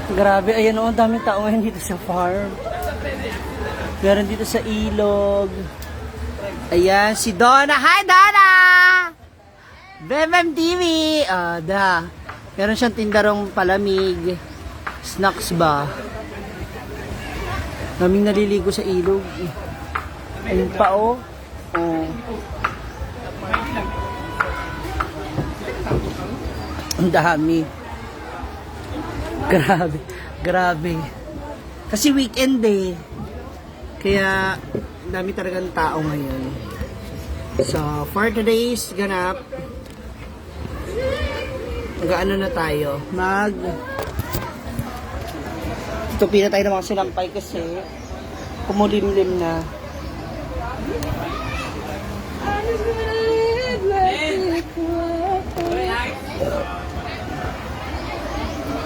Grabe, ayan o, ang daming tao ngayon dito sa farm. Meron dito sa ilog. Ayan, si Donna. Hi, Donna! Bemem TV! Meron siyang tindarong palamig. Snacks ba? Daming naliligo sa ilog. Ayun pa, oh. Oh. Ang dami. Grabe, grabe. Kasi weekend eh. Kaya, dami talagang tao ngayon. So, for today's ganap, mag-ano na tayo? Tupi na tayo ng mga sinampay kasi kumulimlim na.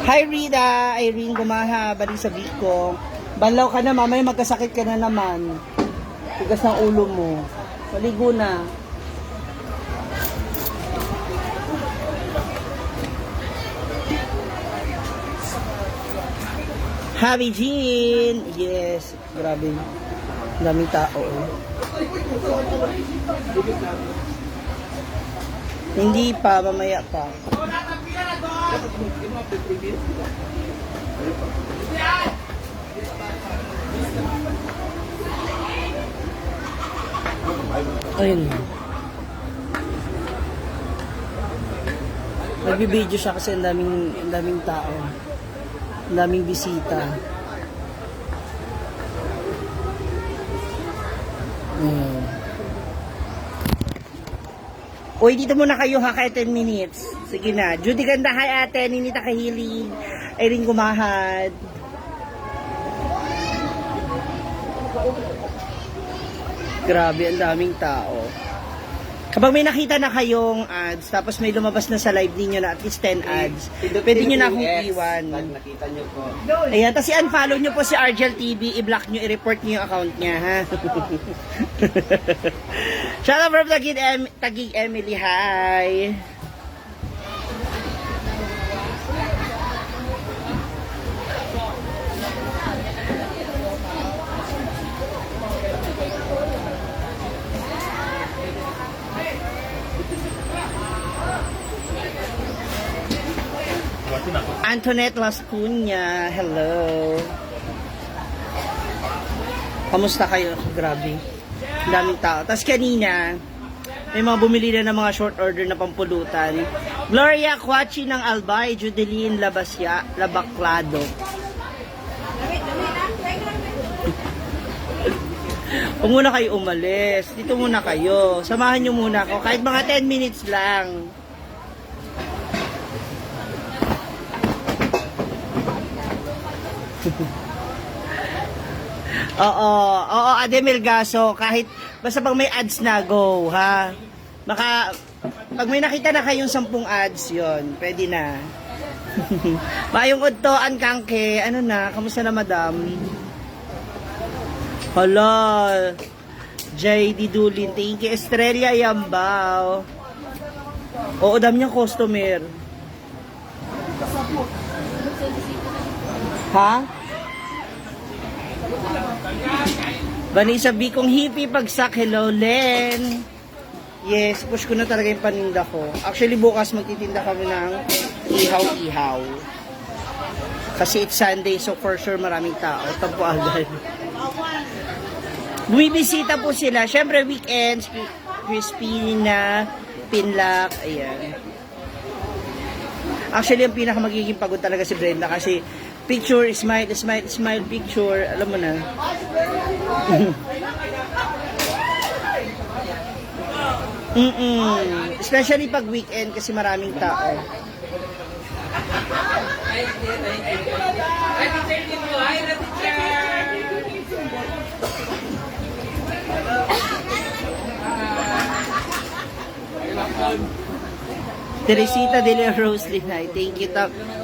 Hi Rita, Irene Gumaha, balik sa Bicol. Banlaw ka na, mamaya magkasakit ka na naman. Tigas ng ulo mo. Maligo na. Happy Jean! Yes, grabe. Daming tao. Hindi pa, mamaya pa. Ayun. Nagbibideo siya kasi ang daming tao. Ang daming bisita. Uy, dito muna kayo ha, kaya 10 minutes. Sige na. Judy Ganda, hi ate. Ninita Kahilig. Irene Gumahad. Grabe, ang daming tao. Kapag may nakita na kayong ads, tapos may lumabas na sa live ninyo na at least 10 ads, pwede nyo na akong iwan. Nakita nyo po. Ayan, tapos i-unfollow nyo po si Argel TV, i-block nyo, i-report nyo yung account niya, ha? Shout out from Taguig Emily, hi! Antoinette Lascuna, hello. Kamusta kayo? Grabe. Daming tao. Tapos kanina, may mga bumili na ng mga short order na pampulutan. Gloria Quachi ng Albay, Judeline Labaclado. Huwag muna kayo umalis. Dito muna kayo. Samahan nyo muna ako. Kahit mga 10 minutes lang. Oo, Ademel Gaso, kahit basta pag may ads na, go, ha? Pag may nakita na kayong 10 ads, yon, pwede na. Mayong udtoan kangke, ano na, kamusta na madam? Hala, JD Dulin, thank you. Estrella Yambao. Oo, dam niyang customer. Ha? Vanessa B, kung hippie pagsak, hello Len. Yes, push ko na talaga yung paninda ko. Actually bukas magtitinda kami ng ihaw-ihaw. Kasi it's Sunday, so for sure maraming tao. Tampo agad. Bumibisita po sila. Siyempre weekends, crispy na, pinlock, ayan. Actually, ang pinaka magiging pagod talaga si Brenda kasi picture, smile, smile, smile, picture. Alam mo na. Especially pag weekend kasi maraming tao. Teresita de la Rose Linay. Thank you.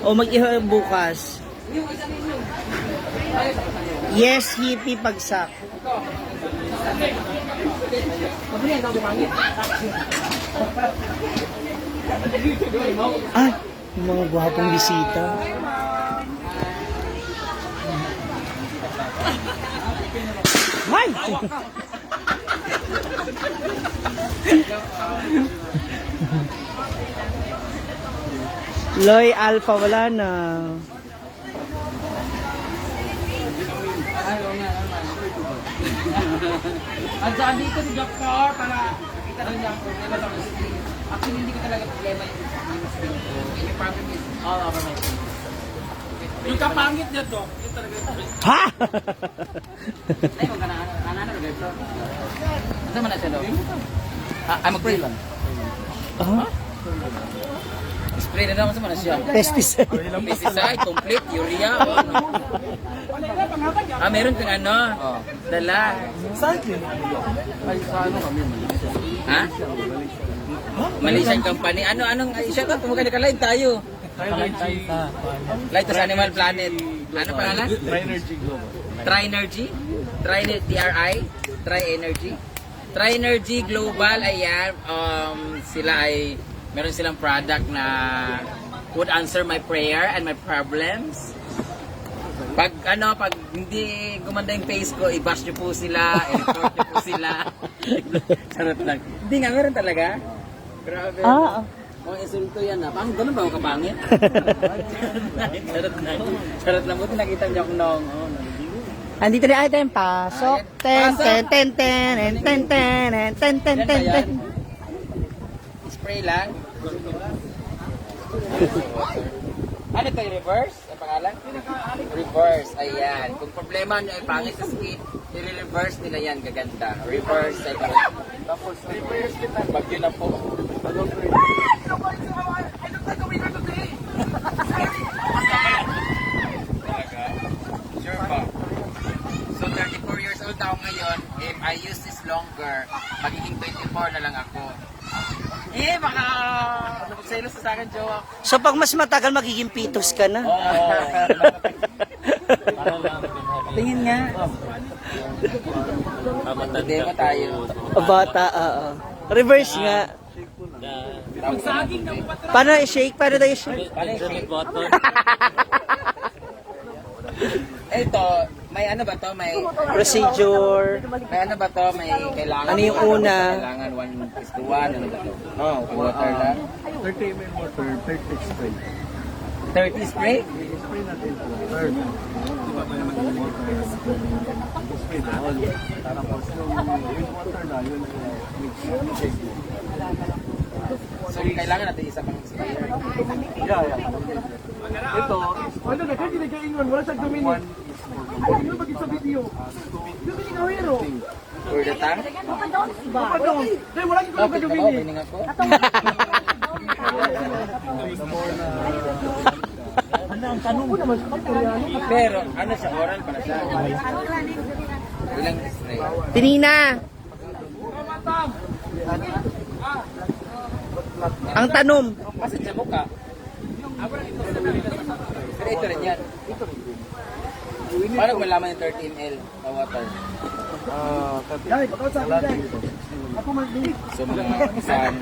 O mag-ihaw bukas. Yes, hippie pagsak. Ay, yung mga gwapong bisita. Hay! Loy Alpha, wala na. At saan dito si Doctor para makita rin niya ang problema ng screen. Actually, hindi ko talaga problema yung screen. Yung problem is all over my screen. Yung kapangit niya to, yung talaga yung problema. Ha? Ay, magkananan na rin ito. Ano man na siya daw? Ah, mag-pray lang. Spray na naman sa mana siya. Pesticide. Pesticide, complete, urea, o ano. Meron kang ano, dala. Ay, sa ano kami, ha? Malaysian company. Anong, siya ka, tumagay ka live tayo. Live to sa Animal Planet. Ano pangalan? Trinergy Global. Trinergy? Tri-N-T-R-I? Tri-Energy? Trinergy Global, ayan, sila ay, meron silang product na would answer my prayer and my problems. Pag hindi gumanda yung face ko, i-bash nyo po sila, i-report nyo po sila. Charot lang. Hindi nga, meron talaga. Grabe. Mga insulto yan na. Pang ganun ba ako kapangit? Charot lang. Charot lang. Buti nakita niyo ako noong. Andito na ay tayong pasok. Ten, ten, ten, ten, ten, ten, ten, ten, ten, ten, ten. Spray lang. Ano ito yung reverse? Ang pangalan? Reverse. Ayan. Kung problema nyo ay pangit sa skin, i-reverse nila yan. Gaganda. Reverse. Tapos reverse kita. Bagyo na po. Sure ba? So 34 years old ako ngayon. If I use this longer, magiging 24 na lang ako. Baka napagselos sa akin, jowa. So pag mas matagal, magiging pitos ka na. Tingin nga. Demo tayo. Bata, oo. Reverse nga. Paano i-shake? Paano tayo i-shake? Ito, may ano ba to? May Procedure. may ano ba to? May kailangan. Ano yung una? Kailangan 1:1. Ano ba to? Water lang. 30 ml water, 30 spray. 30 spray? Spray natin po. Third. Di ba may mag-water? Spray down. Tapos yung water na, yun mix. So, kailangan natin isa pang sprayer. Yeah. Ito, Ano na, kaya ginagaingon, wala sa domini. Ay, ano bagay sa video? Domini nga hero. For the tank? Papadong. Kaya wala yung Bakit ka ako? domini. Pining ako? Pero, ano siya? Oral para siya. Ilang spray? Tinina. Ang tanom. Kasi sa mukha. Pero ito rin yan. Paano kung malaman yung 30 ml na water? Dahil, baka sa akin dahil. Ako mag-date. So mga isang...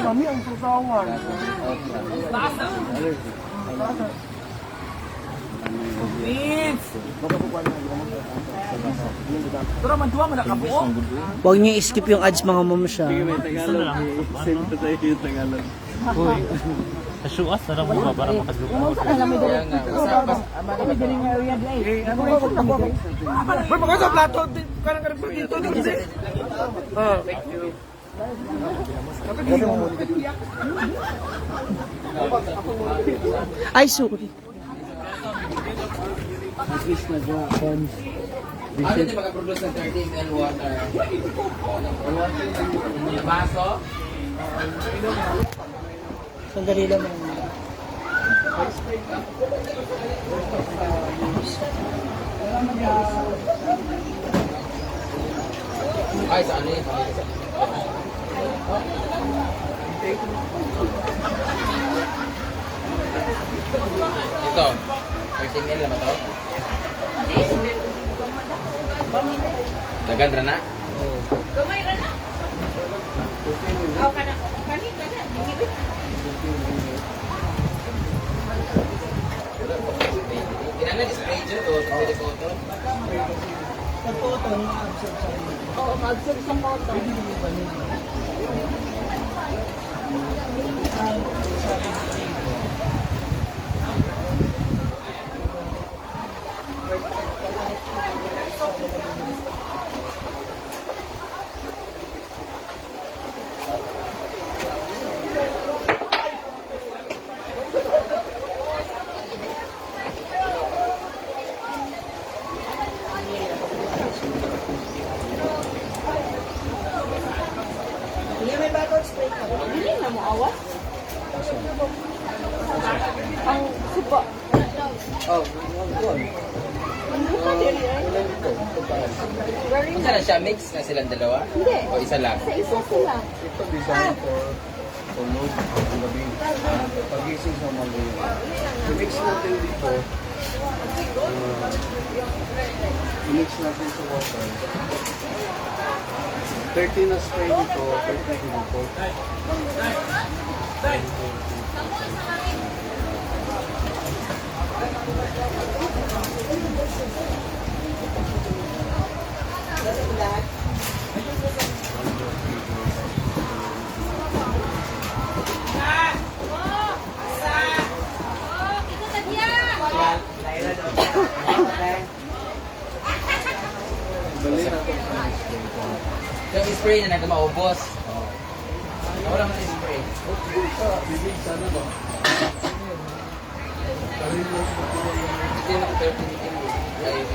Kami ang susawan. Huwag niyo i-skip yung ads mga mom siya. may Tagalog. Same to tayo yung Tagalog. Kasuas na lang mo para makasuot. Kaya nga, Boy, baka sa plato. Karang karang dito. Ay, sorry. ano din makaproduce ng 30 ml water? Yung baso? Sandali lang. Ay, sa ano yun? Ito, 13 ml naman ito. Dagan ra na. Kinala display dyan o pwede photo? Oo, mag-absorb sa photo. Hindi na mo awas. Ang suba. Oh, yun. Isa na siya, mix na silang dalawa? Hindi. O isa lang? Sa isa sila. Ito design for tulog ang gabi. Pagising sa mga gabi. I-mix natin dito. I-mix natin sa water. 30 na spray dito, 30 dito. Dali natin sa spray. Yung spray na nagmaubos. Wala man yung spray. Bibig sana ba? Hindi na 30 meeting. Ay,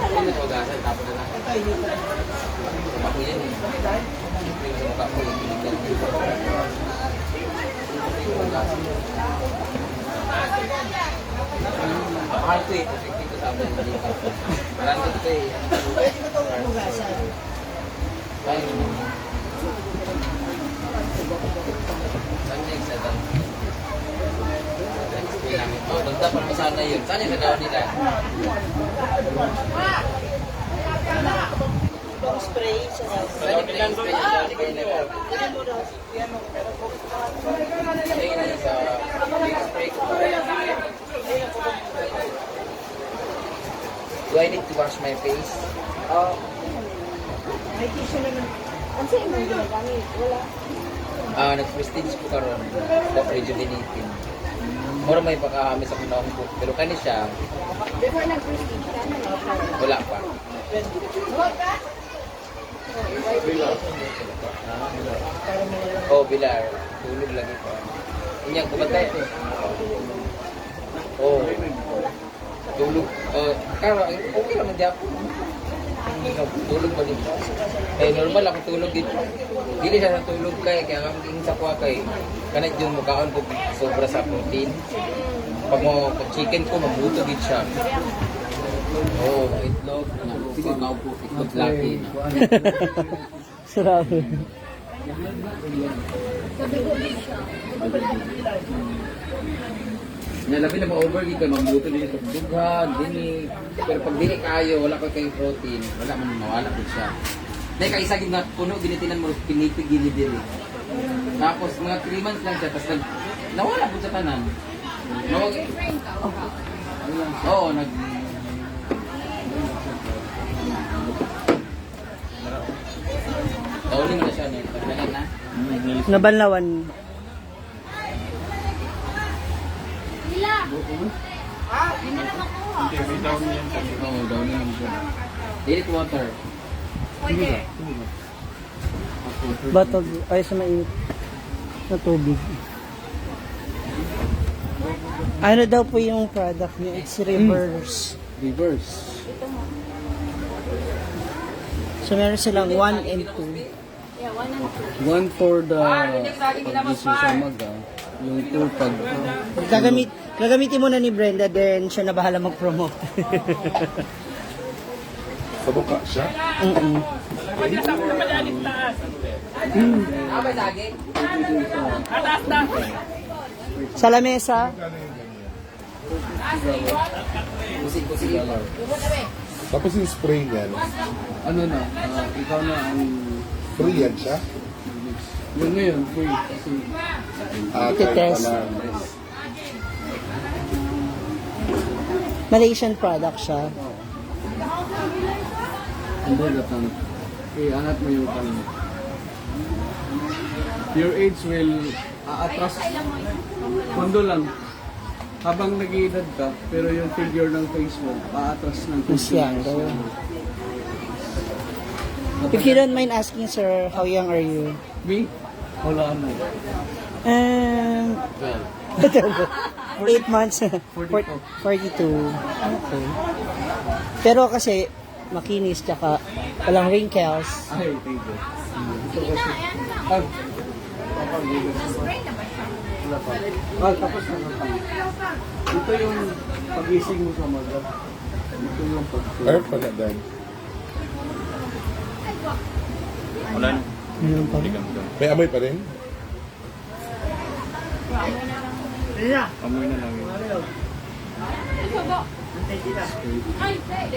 hindi na pag-asal, tapos na lang. Ako yan eh. Yung mukha ko yung binigyan. Mahal ko eh. Kasi dito sa amin. Marami dito eh. Pwede ko itong hugasan. Ay, saan next na ito? Next ko namin. Oh, banda pa naman sana yun. Saan yung nagawa nila? Itong spray sa Saan yung pinag-spray yung dali kayo nila? Ay, na sa big spray ko. Do I need to wash my face? Ang sa inyo ginagamit? Wala. Nag-prestige ko karon. Rejuvenating. Mura may pagkahamis ako na ako. Pero kani siya, Before nag-prestige ka, wala pa. Oh, bilar. Tulog lagi pa. Inyang kumatay ito. Oh. Tulog. Karo, okay naman di ako. Tulog pa dito. Eh, normal ako tulog dito. Dili siya sa tulog kaya kung sa kuha kay kanit yung mukhaon ko sobra sa protein. Pag chicken ko, mabuto din siya. Oh, itlog. Sige, po. Itlog laki na. Sarap. Nalabi na ma-over dito, mabuto din ito. Dughan, dini. Pero pag dini kayo, wala ka kayong protein, wala man mawala po siya. Dahil kaisa gid nga puno, ginitinan mo, pinipig gini diri. Tapos mga 3 months lang siya, tapos nawala po sa tanan. Nawag. Oo, Tauling na siya, pagdagan na. Nabanlawan. Oo, downing lang siya. Dilute water. Batog. Ay, sa mainit na tubig. Ano daw po yung product niya? It's reverse. Reverse. So, meron silang 1 and 2. Yeah, 1 and 2. 1 for the pagising sa maga. Yung 2 pag... Gagamitin mo na ni Brenda, then siya na bahala mag-promote. Sa buka siya? Sa lamesa. Tapos yung spray niyan, Ano na, ikaw na ang free yan siya? yun ngayon, free. Kasi Titest. Pala. Malaysian product siya. hindi gatang. Angat mo yung pang. Your age will atras. Kondo lang. Habang nag-iedad ka, pero yung figure ng face mo, aatras ng Mas younger. If you don't mind asking, sir, how young are you? Me? Wala ano. 8 months. 42. Okay. Pero kasi, makinis, tsaka walang wrinkles. Ay, thank you. Tapos na ito yung pag-ising mo sa maga. Ito yung pag-ising. Ayun pala dan. Wala na. Meron pa. May amoy pa rin? Amoy na lang yun.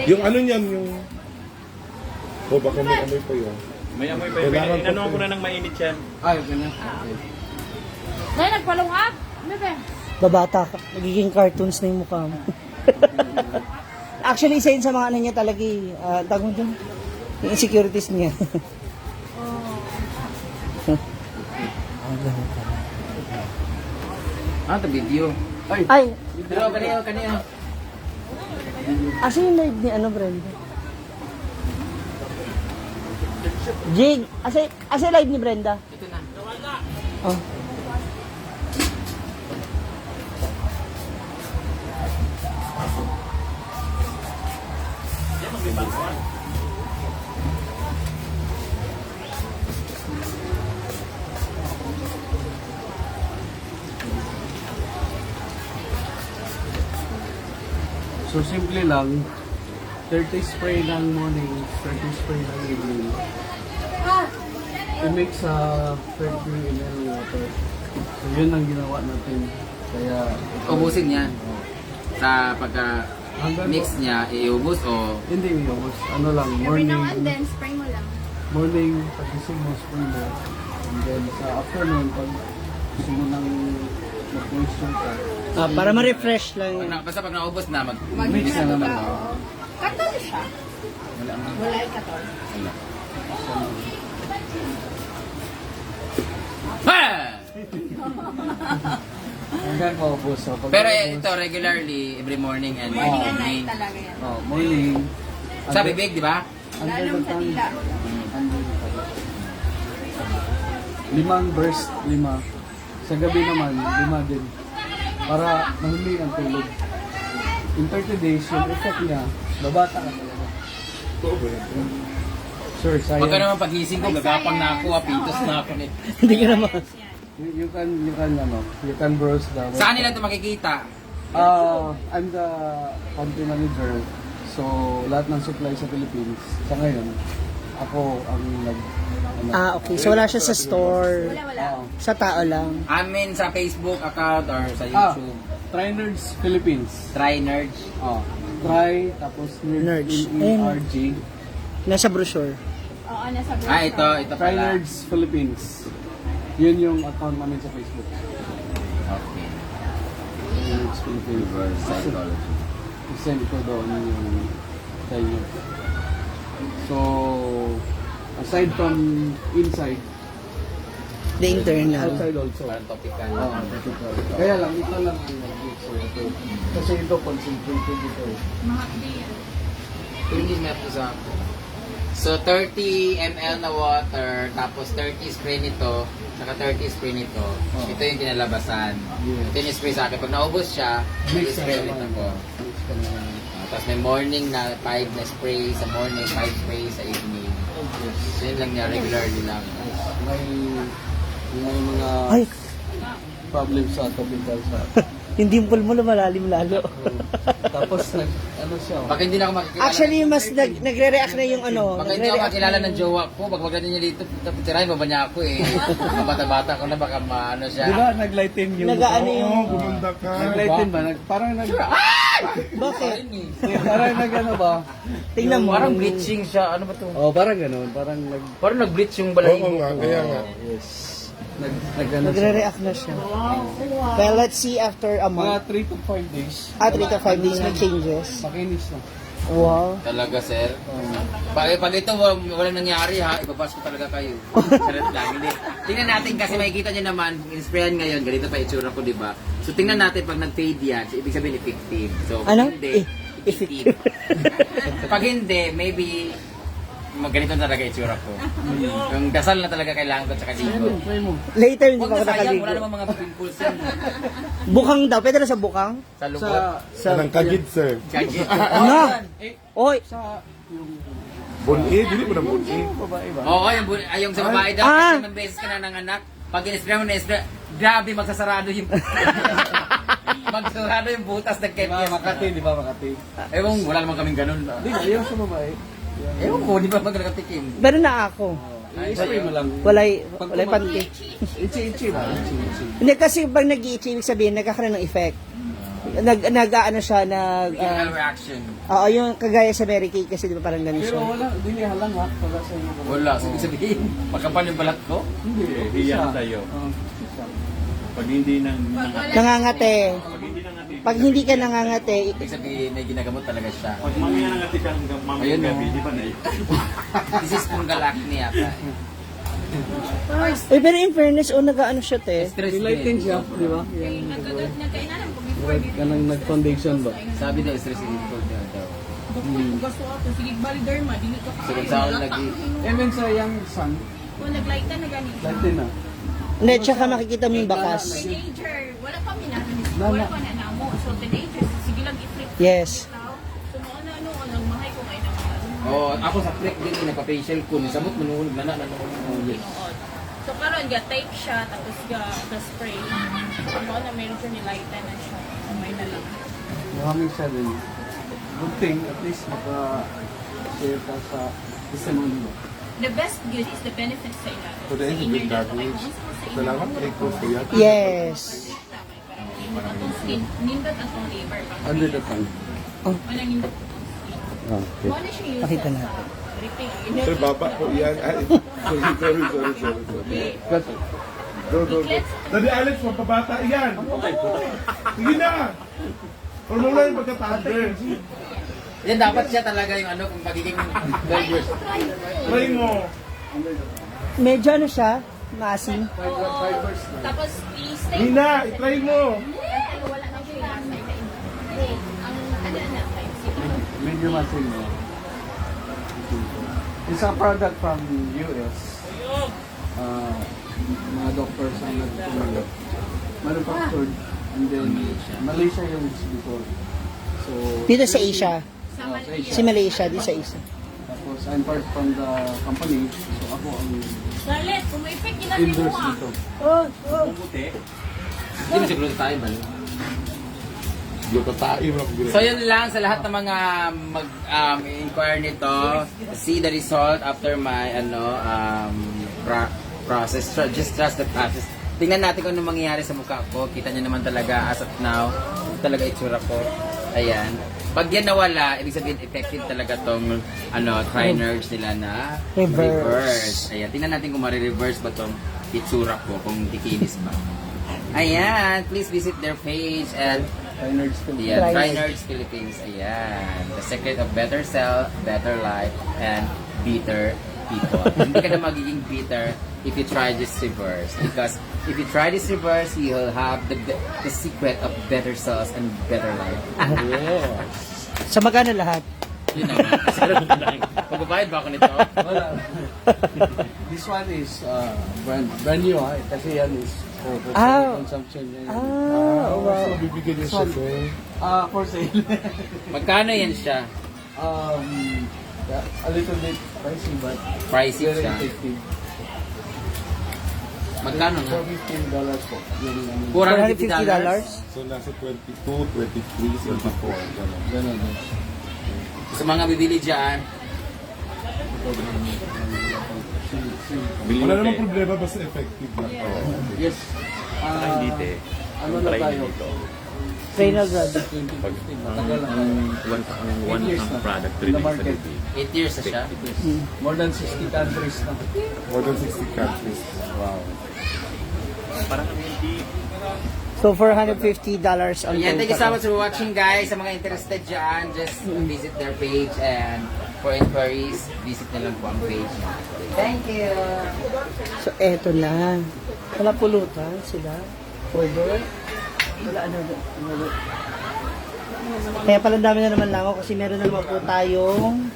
Yung ano niyan, yung... O baka may amoy pa yun. May amoy pa yun. Kailangan pa Inanuhan ko rin. na ng mainit yan. Ay, ganun. Okay. Dahil nagpalong up. Ano ba? Babata ka. Nagiging cartoons na yung mukha mo. Actually, isa yun sa mga ano niya talaga eh. Tawag mo dun? Yung insecurities niya. Ito video. Ay, Pero kanina. asa yung live ni ano, Brenda? Jig, asa yung live ni Brenda? Ito na. Oh. So, simple lang. 30 spray ng morning, 30 spray ng evening. I-mix sa 30 ml water. So, yun ang ginawa natin. Kaya, Ubusin niya. Sa pagka hanggang mix niya, iubos o hindi iubos. Ano lang, Every morning, now and then, spray mo lang. morning, pagising mo, spray mo. And then, sa afternoon, pag gusto mo nang mag-moisture ka, Para ma-refresh lang yun. basta pag naubos na, mix na naman. Katol siya. Wala mo. Wala yung katol. Ha! Hanggang maubos. So, pag Pero maubos, ito regularly every morning and Morning and night evening. talaga yan. morning. Sa bibig, di ba? Lalong sa dila. Limang burst, 5. Sa gabi naman, 5 din. Para mahuli ang tulog. In 30 days, yung effect niya, babata ka talaga. Ito ba yan? Sure, Pagka science. naman pagising ko, gagapang na ako, apitos na ako. Hindi ka naman. You can browse the website. Saan nila ito makikita? I'm the country manager. So, lahat ng supply sa Philippines, sa ngayon, ako ang Okay. So wala siya sa store. Wala. Sa tao lang. Amin sa Facebook account or sa YouTube. Try Nerds Philippines. Try Nerds. Try, tapos Nerds. N-E-R-G. Nasa brochure. Oo, nasa brochure. Ito Try pala. Nerds Philippines. Yun yung account namin sa Facebook. Okay. Try Nerds Philippines. Reverse psychology. I-send ko doon yung sa inyo. So, aside from inside, The internal. outside also. Parang topical. Kaya lang, ito lang ang nag-mix. Ito. Kasi ito, concentrated ito. Hindi map sa So 30 ml na water, tapos 30 spray nito, saka 30 spray nito. Ito yung kinalabasan. Yes. Ito yung spray sa akin. Pag naubos siya, Mix spray na ulit naman. ako. Mix ka naman. Tapos may morning na 5 na spray sa morning, 5 spray sa evening. So yun lang niya, regularly lang. May mga Ay, problems sa topical sa Yung dimple mo lumalalim lalo. Tapos ano siya. Baka hindi na ako makikilala. Actually, mas nagre-react na yung ano. Baka hindi ako makilala ng jowa ko. Pag maganda niya dito, tirahin mo ba niya ako eh. Mga bata-bata ko na baka maano siya. Di ba naglighten yung... Nag-ano yung... Naglighten ba? Parang Bakit? Parang nag-ano ba? Tingnan mo. Parang bleaching siya. Ano ba to? Oh, parang gano'n. Parang nag-bleach yung balahibo ko. Yes. Nag-ano siya. Nagre-react na siya. Well, let's see after a Mga month. 3 to 5 days. 3 to 5 days may changes. Makinis na. Wow. Talaga, sir. Pag ito walang nangyari ha, ibabash ko talaga kayo. Sarap lang. Hindi. Tingnan natin kasi makikita niyo naman, in-sprayan ngayon, ganito pa itsura ko, di ba? So tingnan natin pag nag-fade yan, so, ibig sabihin effective. So pag Ano? hindi, effective. So, pag hindi, maybe ganito na talaga itsura ko. Yung dasal na talaga kailangan ko tsaka dito. Try mo. Later, hindi Huwag pa na ako sayang, wala nakaligo. namang mga pimples yan. Bukang daw. Pwede na sa bukang? Sa lubot. Sa... Anong kagid, sir? Kagit. Ano? Oy! Bun-i, dili mo na bun-i. Babae ba? Oo, yung sa babae daw, Ah! kasi 5 beses ka na nanganak. Pag in-spray mo na-spray, grabe magsasarado yung... magsasarado yung butas ng Di ba kepyas. Makati, di ba Makati? Ewan, wala naman kaming ganun. Di ba, yung sa babae. Ewan ko, di ba magkakatikim? Pero na ako. I-spray mo lang. Walay panty. Ichi-ichi ba? Ichi-ichi. Hindi kasi pag nag-i-itch, ibig sabihin, nagkakaroon ng effect. Nag-ano siya, Chemical reaction. Oo, yung kagaya sa Mary Kay kasi di ba parang ganun Pero siya. wala, di niya halang ha. Wala sa inyo. Wala, sabi sabihin, pagkapan yung balat ko. Hindi. Hiyan sa'yo. Pag hindi nang Nangangate. pag hindi nang natin. Pag hindi ka nangangate, Ibig sabihin, may ginagamot talaga siya. Pag mamaya nang natin kang Ayun, mamayang no. gabi, di ba na This is fungal acne yata. Uy, pero in fairness, nag-ano siya, te. Stress Lighten din. siya, di ba? Nagkainalan ko before. Kanang nag-foundation ba? Sabi daw, stress din ko daw. Gusto ako. Sige, baliderma. Dili ka So, kung saan lagi, Even sa young son, Kung naglightan na ganito. lighten na. Hindi, tsaka makikita mo yung bakas. Teenager. Wala pa minatin. Wala pa na namo. So, teenager. Sige lang i-flip. Yes. So, ano, ang mahay ko ngayon ang oh, ako sa prick din, nagpa-facial ko. Samot, manuhulog na tinuod. So, karon ga tape siya, tapos ga spray. So, ano na meron siya nilightan na siya. May na lang. Maraming siya din. Good thing, at least maka-share ka sa testimony mo. The best good is the benefits sa ilalim. So, the end of it, that means, salamat kay ko sa yan. Yes. Nindot ang tong liver. Under the tongue. Walang nindot. Okay. Mo na siya use Pakita sa natin. dripping. Sir, baba ko yan. Ay, sorry. Go. Daddy Alex, mapabata yan. Sige na. Huwag mo lang yung pagkatander. Yan dapat siya talaga yung ano, kung pagiging velvet. Try mo. Medyo ano siya, maasim. Tapos, i-stay. Nina, itry mo. Wala na siya yung ang ano na, Medyo masin mo. It's a product from US. Mga doctors ang nagtulong. Manufactured. And then, Malaysia yung distributor. So, Dito sa Asia. sa sa Malaysia. Asia. Si Malaysia, di sa Asia. Tapos, I'm part from the company. So, ako ang Charlotte, kung may effect, ilan mo endorse ah. dito. Hindi mo siguro tayo ba? Luto tayo. So yun lang sa lahat ng mga mag-inquire nito, see the result after my process. Just trust the process. Tingnan natin kung ano mangyayari sa mukha ko. Kita niyo naman talaga as of now, talaga itsura ko. Ayan. Pag yan nawala, ibig sabihin effective talaga tong tri-nerves nila na Reverse. Ayan, tingnan natin kung ma-reverse ba tong itsura ko, kung kikinis ba. Ayan, please visit their page and Nerds to yeah, Try Tri-Nerds Philippines. Ayan. The secret of better self, better life, and bitter people. Hindi ka na magiging bitter if you try this reverse. Because if you try this reverse, you'll have the secret of better selves and better life. Sa magkano lahat? Yun naman. Pagbabayad ba ako nito? Wala. This one is brand new ha. Kasi yan is for personal consumption. Yan. Wow. So, bibigyan niyo siya, sir. For sale. Magkano yan siya? A little bit pricey but Pricey very siya. effective. Magkano nga? $450 po. Yung, $450. So, nasa 22, 23, 24. Ganun. Ganun. Sa mga bibili dyan, Wala namang problema, basta effective lang. Yes. Ano na tayo? Train agad. 2015. Matagal na tayo. One 8 years ang na. product In the release sa market. DB. 8 years na siya. More than 60 countries na. More than 60 countries. Wow. So, $450 ang Yeah, thank you so total. much for watching, guys. Sa mga interested dyan, just visit their page, and for inquiries, visit na lang po ang page. Thank you! So, eto na. Wala pulutan sila. Over. Wala ano. Kaya pala dami na naman lang ako kasi meron na naman po tayong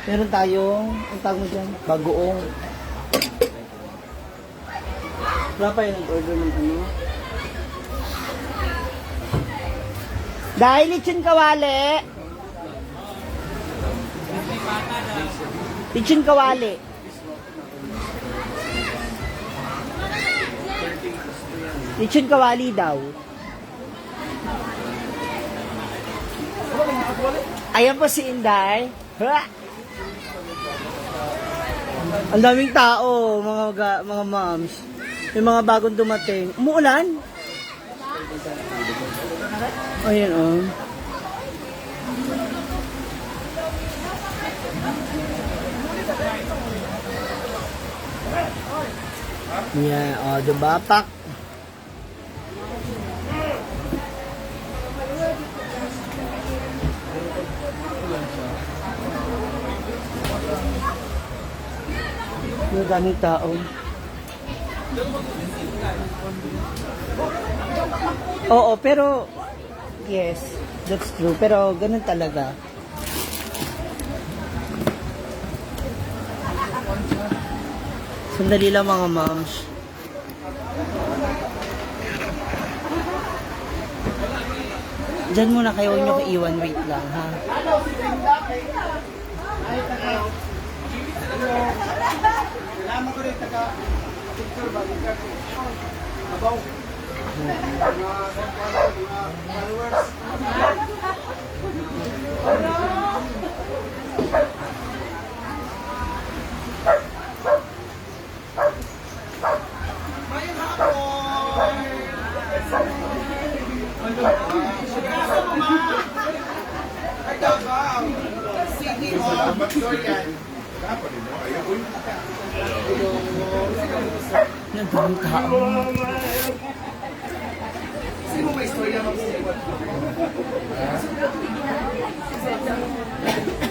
ang tawag mo dyan, bagoong. Wala pa yung order ng ano. Dahil lechon kawali. Lechon kawali. Lechon kawali daw. Ayan po si Inday. Ha! Ang daming tao, mga moms. May mga bagong dumating. Umuulan? Ayan, oh. Yeah, oh, diba? Pak. Ang daming tao. Oo, pero yes, that's true. Pero ganun talaga. Sandali lang mga moms. Diyan muna kayo, huwag nyo ko iwan. Wait lang, ha? Nandang tao.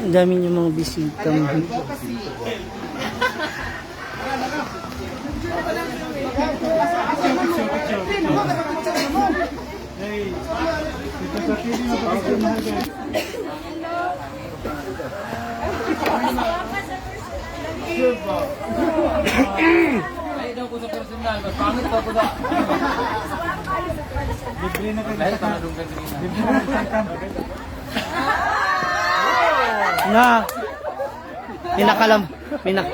Ang dami niyo mga bisita. Na. Minakalam. Minak.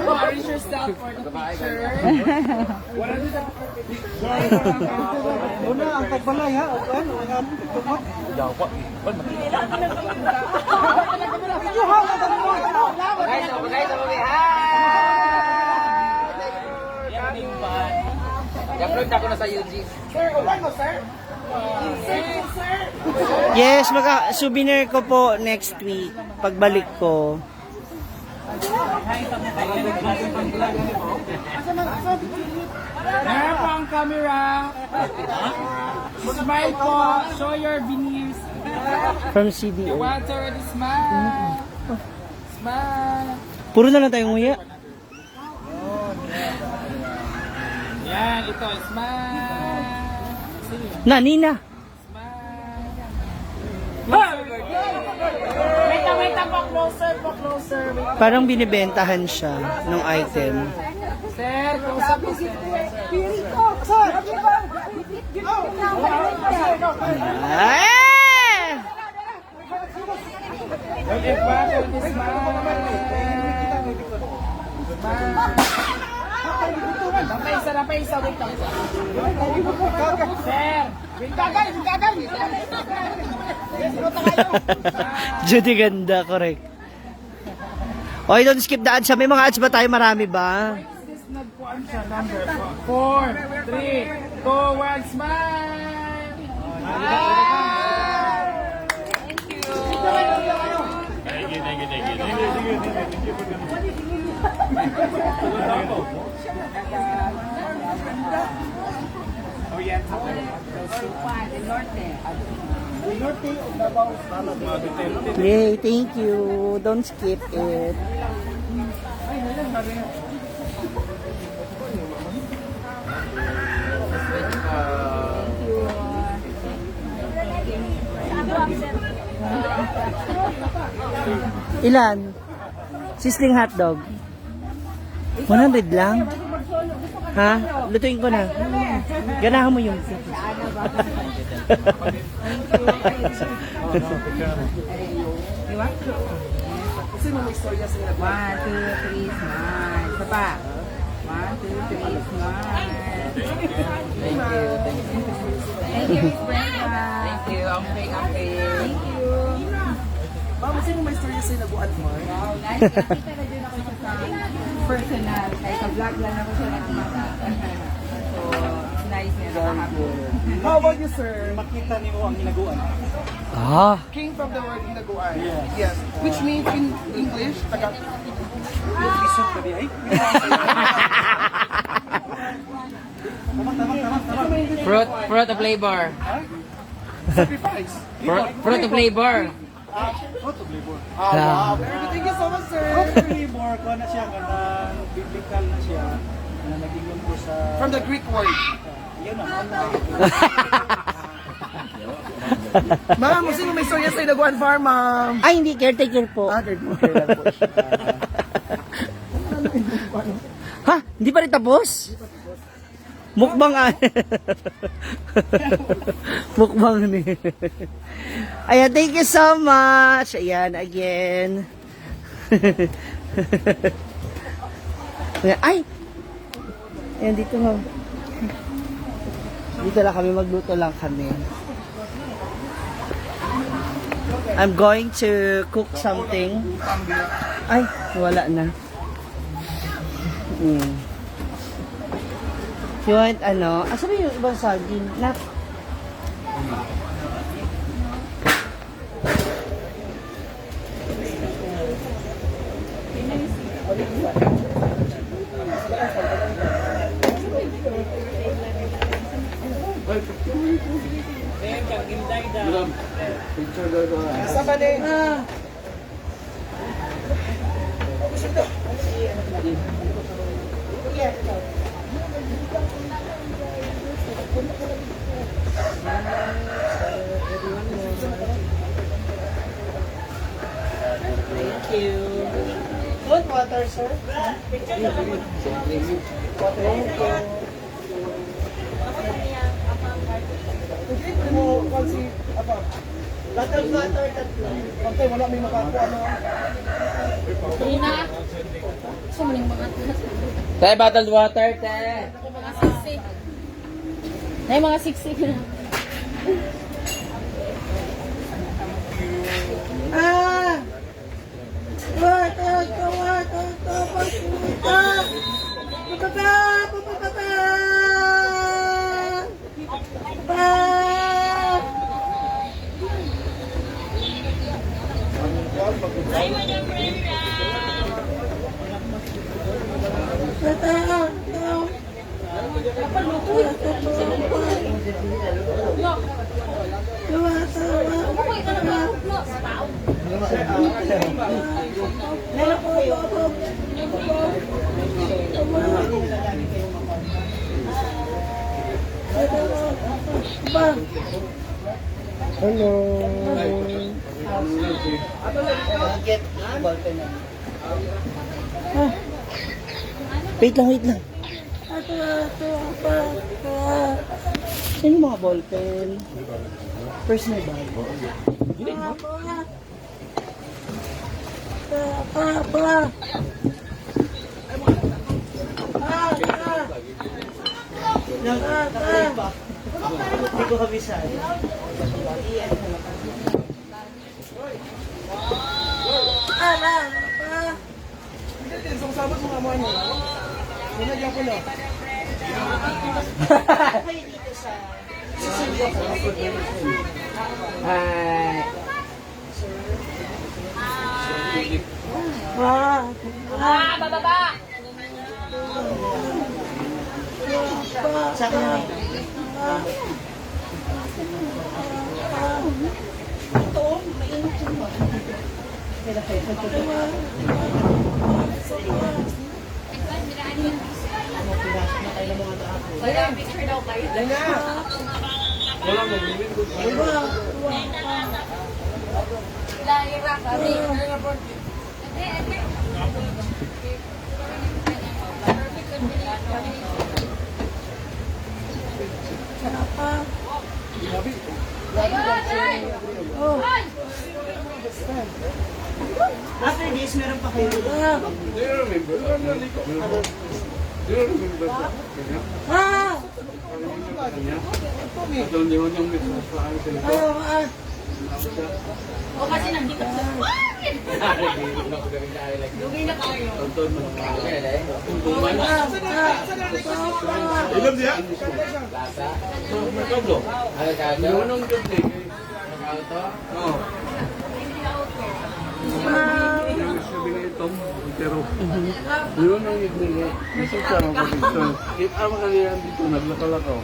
Arrange yourself for the picture. Una ang pagbalay ha. I-upload ako na sa UG. Yes, souvenir ko po next week. Pagbalik ko. Meron po ang camera. Smile po. Show your veneers. From CDO. Once already smile. Smile. Puro na lang tayong nguya. Yan, ito. Smile. Na, Nina. Wait po. Closer. Wait. Parang binibentahan siya ng item. Sir, close up po, sir. Ay! Okay, pa. Smile. Judy ganda, correct. Okay, don't skip the ads. May mga ads ba tayo? Marami ba? Number 4, 3, 2, 1, smile! Thank you, thank you, thank you. Thank you. Yay, thank you. Don't skip it. Ilan? Sisling hotdog. 100 lang? Ha? Lutuin ko na. Ganahan mo yung One, two, three, smile. Isa pa. 1, 2, 3, smile. Thank you, Miss Brenda. Thank you, amping. Thank you. Ma'am, sino may storya sa'yo nabuan mo? Wow, nice. Nakita na din ako siya sa personal. Kahit sa vlog lang ako siya nakikita. So, it's nice niya. Nakahapon. How about you, sir? Makita niyo ang hinaguan. Ah. Came from the word hinaguan. Yes. Which means in English, taga... Isot ka di ay? Fruit of labor. Sacrifice. Fruit of labor. Wow. Very good. Thank you so much, sir. More ko na siya kanang biblical na siya na nagingon ko sa From the Greek word. yun ang Ma'am, sino may storya sa'yo naguan farm, ma'am? Ay, hindi. Caretaker po. Caretaker lang po siya. Ha? Hindi pa rin tapos? Mukbang Mukbang ni. Ayan, thank you so much. Ayan, again. Ayan, ay! Ayan, dito nga. Dito lang kami, magluto lang kami. I'm going to cook something. Ay, wala na. You want ano? Asa ba yung ibang saging? Na Sa ba ni? thank you. Want water, sir? Bottle water, tatlo. Okay, wala may makakuha, no? Te, bottled water, te. Mga siksik. Ay, mga siksik na. Ay, Madam Brenda! Hello. Get ballpen na. Wait lang. Saan yung mga ballpen? Personal bag. Nakalay pa. Hindi ko kabisado. Hi. Bababa! Sa akin. Picture daw kayo. Lahira kami. After this, meron pa kayo. Do you remember? Do you remember that? Kanya? Ito hindi mo niyong mix sa ano sila. O kasi nandito sa... Lugi na kayo. Tonton mo. Ilan siya? Magkablo. Hindi mo nung gabi. Oo. Yung sabi nga ito, pero yun ang ibigay. Kasi sa mga picture. Kita mo kalihan dito, naglakalaw.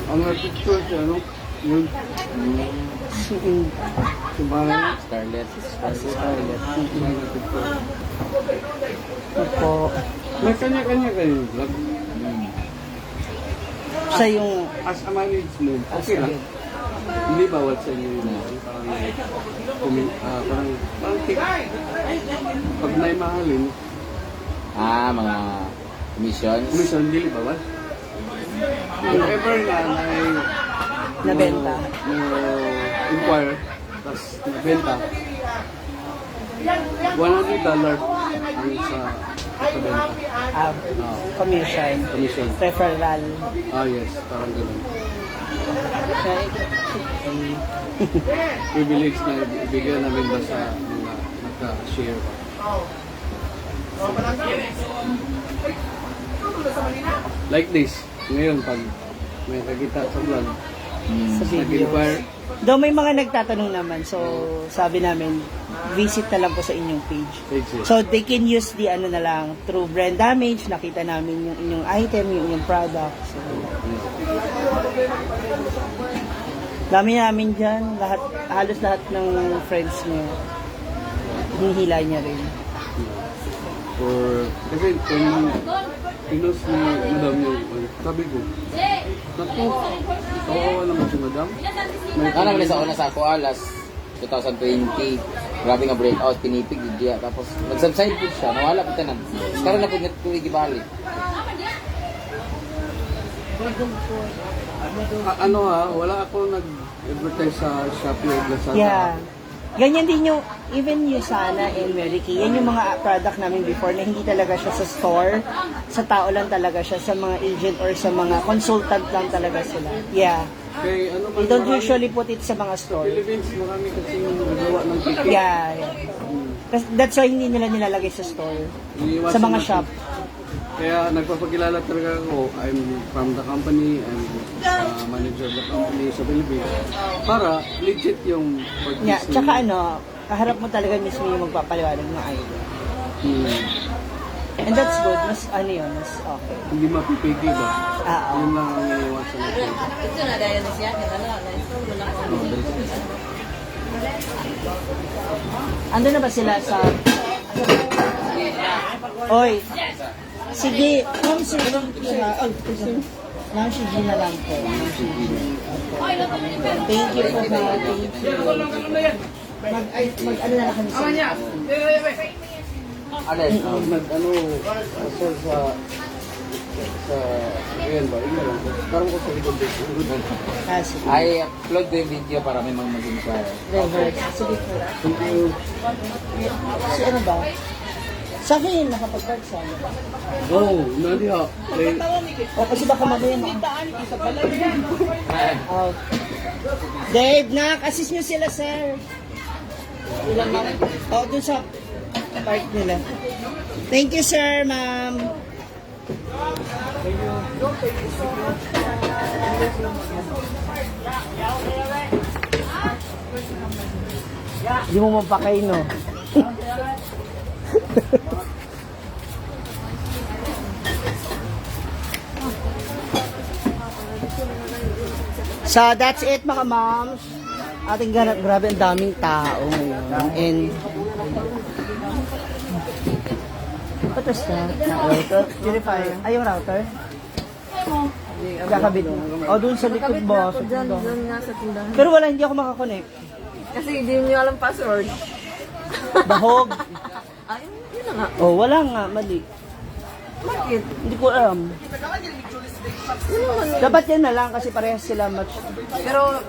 Ang mga picture siya, ano? Yun. Sumala. Scarlett. Scarlett. Mga picture. Opo. May kanya-kanya kayo vlog. Siya yung... As a management, okay lang. Hindi bawal sa inyo yun. Parang tip. Pag naimahalin, Mga missions. commission, hindi bawal. Whenever na Nabenta. inquire, tapos nabenta, $100 ang sa benta. Commission. Commission. Referral. Yes, parang gano'n. Privilege na ibigay namin ba sa mga nagka-share. Like this, ngayon pag may nakita sa vlog, Sa video. nag-inquire, Though may mga nagtatanong naman, so sabi namin, visit na lang po sa inyong page. page So they can use the ano na lang, through brand damage, nakita namin yung inyong item, yung inyong product. So, dami namin dyan, halos lahat ng friends niyo, hinihila niya rin. or kasi kung pinos ni madam yung sabi ko, naku, kawawa naman si madam. Ano naman sa una sa ako alas 2020. Grabe nga breakout, pinipig diya. Tapos nag-subside po siya, nawala po tanan. Karon na po nga tuloy gibalik. Ano wala ako nag-advertise sa Shopee o Lazada. Yeah. Ganyan din yung, even yung Sana and Mary Kay, yan yung mga product namin before na hindi talaga siya sa store, sa tao lang talaga siya, sa mga agent or sa mga consultant lang talaga sila. Yeah. Kay ano man We don't marami- usually put it sa mga store. Philippines, marami kasi yung nagawa ng ticket. Yeah, yeah. Kasi that's why hindi nila nilalagay sa store. Iniiwasan Sa mga natin. shop. Kaya nagpapakilala talaga ako, I'm from the company, I'm manager of the company sa Philippines. Para legit yung purchase. Yeah, tsaka ano, kaharap mo talaga mismo yung magpapaliwanag ng idea. And that's good. Mas ano yun, mas okay. Hindi mapipigil ba? Oo. Yun lang ang iniiwasan natin. Ito na dahil na siya. Ando na ba sila sa... Oy! Sige! Ma'am, sige. Ma'am, sige na lang po. Ma'am, sige. Thank you po, ma'am. Thank you. Mag-ano na lang kami sa... Alin? Nag-ano, also sa ayan ba, ino lang. Parang ko sa likod dito. Ah, sige. I upload ko yung video para may mga mag-inquire. Reverse. Sige po. Thank you. Si ano ba? Sa akin, nakapag-card sa akin. Oh, nadiha. O, kasi baka mamaya Oh. Dave, assist nyo sila, sir. Ilang ma'am? O, dun sa park nila. Thank you, sir, ma'am. Hindi mo mapakay, no? So, that's it mga moms. Ating ganap, grabe ang daming tao ngayon. And, what was that? Router? Purifier. Ay, yung router? Kakabit mo. O, dun sa likod mo. Sa likod. nga sa tindahan. Pero wala, hindi ako makakonect. Kasi hindi nyo alam password. Bahog. Ay, yun na nga. Oh, wala nga, mali. Bakit? Hindi ko alam. Dapat yan na lang kasi parehas sila match. Pero,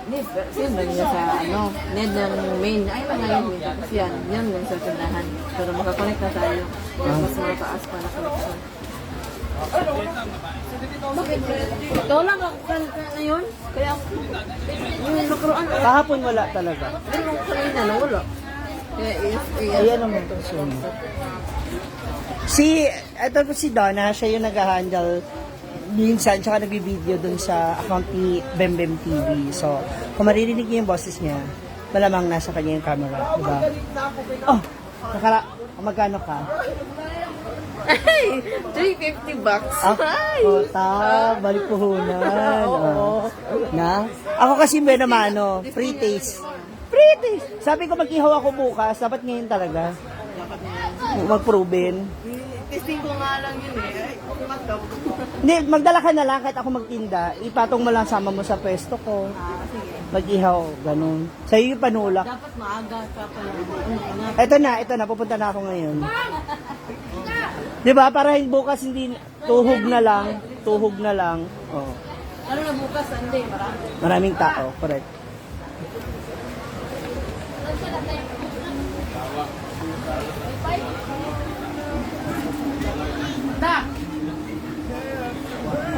need, same ba niya sa, need ng main. Ay, mga yun, main. Tapos yan lang sa tindahan. Pero makakonect na tayo. Mas mataas pa na connection. Bakit? Ikaw lang ako ngayon. Kaya, yung nakuruan. Kahapon wala talaga. Pero nung kanina, nawala. Kaya, Ayan naman to. Ito po si Donna, siya yung nag-handle minsan, tsaka nag-video dun sa account ni Bembem TV. So, kung maririnig niyo yung boses niya, malamang nasa kanya yung camera, diba? Oh, magkano ka? Ay, $350 bucks. Balik puhunan. Na? Ako kasi may naman, free taste. Free taste! Sabi ko mag-ihaw ako bukas, dapat ngayon talaga. Mag-proven. Testing ko nga lang yun eh. Hindi, magdala ka na lang kahit ako magtinda. Ipatong mo lang sama mo sa pwesto ko. Mag-ihaw, ganun. Sa'yo yung panulak. Dapat maaga ka pala. Ito na, pupunta na ako ngayon. Di ba? Para bukas hindi, tuhog na lang. Oh. Ano na bukas, Sunday, marami. Maraming tao, correct.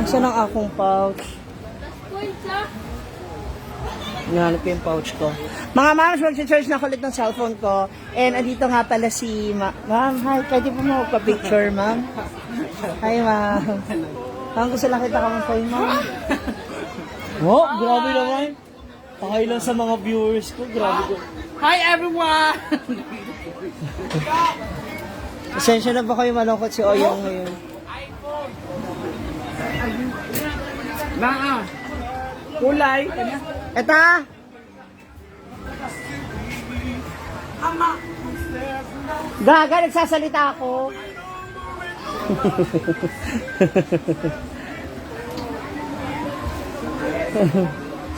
Asan ang akong pouch? Nahanap ko yung pouch ko. Mga ma'am, mag-charge na ulit ng cellphone ko. And andito nga pala si ma'am. Hi, pwede po mo pa-picture, ma'am? Hi, ma'am. Ma'am, gusto lang kita kamang sa'yo, ma'am. Oh, grabe naman. Pakay lang sa mga viewers ko. Grabe ko. Hi, everyone! Pasensya na ba kayo malungkot si Oyong ngayon? Kulay. Eta! Gaga, nagsasalita ako.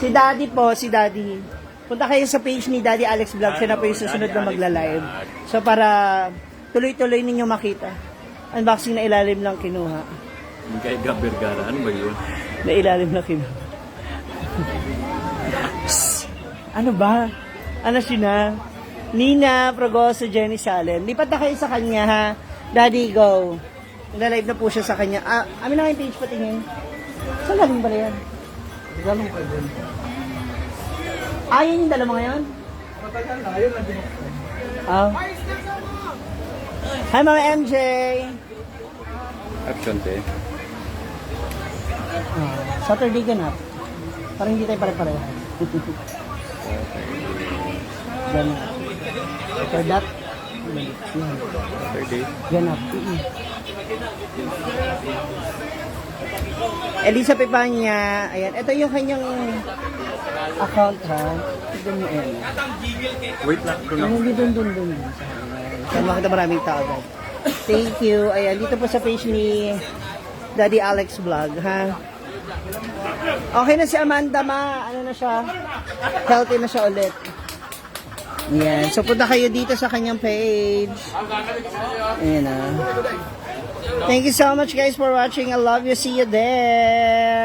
Si Daddy po, si Daddy. Punta kayo sa page ni Daddy Alex Vlog, siya na po yung susunod na magla-live. So para tuloy-tuloy ninyo makita. Unboxing na ilalim lang kinuha. Yung kay Gabergara, ano ba yun? Na ilalim lang kinuha. Ano ba? Ano siya na? Nina Progoso, Jenny Salen. Lipat na kayo sa kanya, ha? Daddy, go. Nag-live na po siya sa kanya. Amin na yung page patingin. Saan galing ba yan? Ganun ka din. Yun yung dala mo ngayon? Matagal na, ayun na din. Hi, Mama MJ. Action, te. Saturday ganap. Parang hindi tayo pare-pareho. Ganap. For that, Saturday. ganap. Elisa Pepanya, ayan. Ito yung kanyang account, ha? Tignan mo, ayan. Wait lang, doon ako. Hindi dun. Saan makita maraming tao dyan. Thank you. Ayan, dito po sa page ni Daddy Alex Vlog, ha? Okay na si Amanda, ma. Ano na siya? Healthy na siya ulit. Yan. So, punta kayo dito sa kanyang page. Ayan, ha? Thank you so much, guys, for watching. I love you. See you there.